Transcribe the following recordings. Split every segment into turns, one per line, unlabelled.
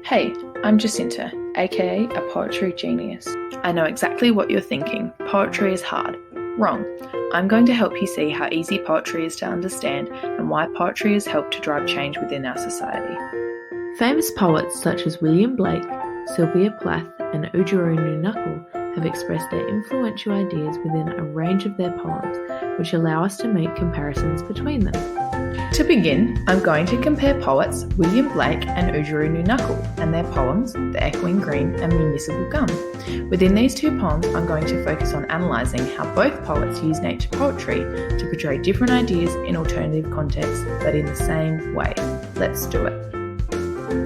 Hey, I'm Jacinta, aka a poetry genius. I know exactly what you're thinking. Poetry is hard. Wrong. I'm going to help you see how easy poetry is to understand and why poetry has helped to drive change within our society.
Famous poets such as William Blake, Sylvia Plath, and Oodgeroo Noonuccal have expressed their influential ideas within a range of their poems, which allow us to make comparisons between them.
To begin, I'm going to compare poets William Blake and Oodgeroo Noonuccal and their poems The Echoing Green and Municipal Gum. Within these two poems, I'm going to focus on analysing how both poets use nature poetry to portray different ideas in alternative contexts, but in the same way. Let's do it.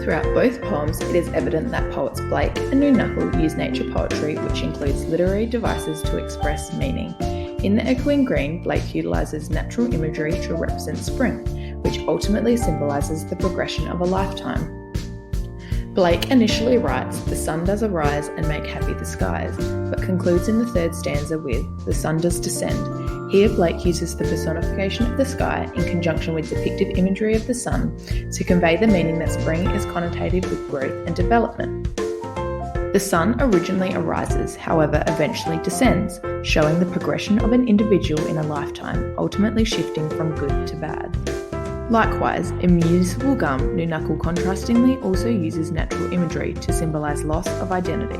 Throughout both poems, it is evident that poets Blake and Noonuccal use nature poetry, which includes literary devices to express meaning. In The Echoing Green, Blake utilises natural imagery to represent spring, which ultimately symbolises the progression of a lifetime. Blake initially writes, "The sun does arise and make happy the skies," but concludes in the third stanza with, "The sun does descend." Here Blake uses the personification of the sky in conjunction with depictive imagery of the sun to convey the meaning that spring is connotated with growth and development. The sun originally arises, however eventually descends, showing the progression of an individual in a lifetime, ultimately shifting from good to bad. Likewise, in Municipal Gum, Noonuccal contrastingly also uses natural imagery to symbolise loss of identity.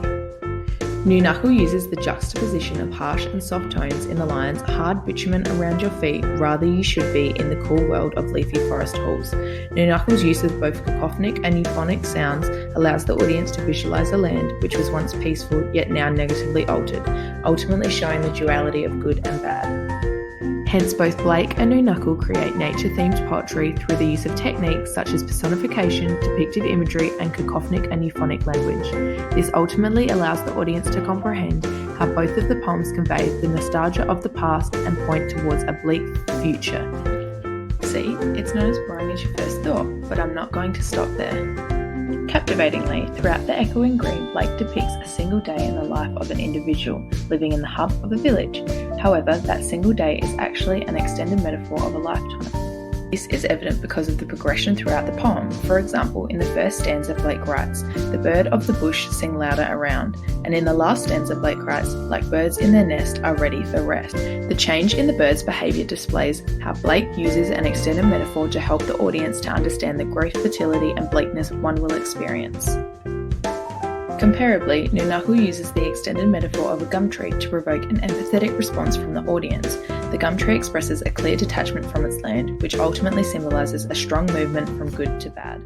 Noonuccal uses the juxtaposition of harsh and soft tones in the lines "hard bitumen around your feet, rather you should be in the cool world of leafy forest halls." Noonuccal's use of both cacophonic and euphonic sounds allows the audience to visualise a land which was once peaceful yet now negatively altered, ultimately showing the duality of good and bad. Hence, both Blake and Noonuccal create nature-themed poetry through the use of techniques such as personification, depictive imagery, and cacophonic and euphonic language. This ultimately allows the audience to comprehend how both of the poems convey the nostalgia of the past and point towards a bleak future. See, it's not as boring as you first thought, but I'm not going to stop there. Captivatingly, throughout The Echoing Green, Blake depicts a single day in the life of an individual living in the hub of a village. However, that single day is actually an extended metaphor of a lifetime. This is evident because of the progression throughout the poem. For example, in the first stanza, Blake writes, "The bird of the bush sing louder around," and in the last stanza, Blake writes, "Like birds in their nest are ready for rest." The change in the bird's behaviour displays how Blake uses an extended metaphor to help the audience to understand the growth, fertility and bleakness one will experience. Comparably, Noonuccal uses the extended metaphor of a gum tree to provoke an empathetic response from the audience. The gum tree expresses a clear detachment from its land, which ultimately symbolises a strong movement from good to bad.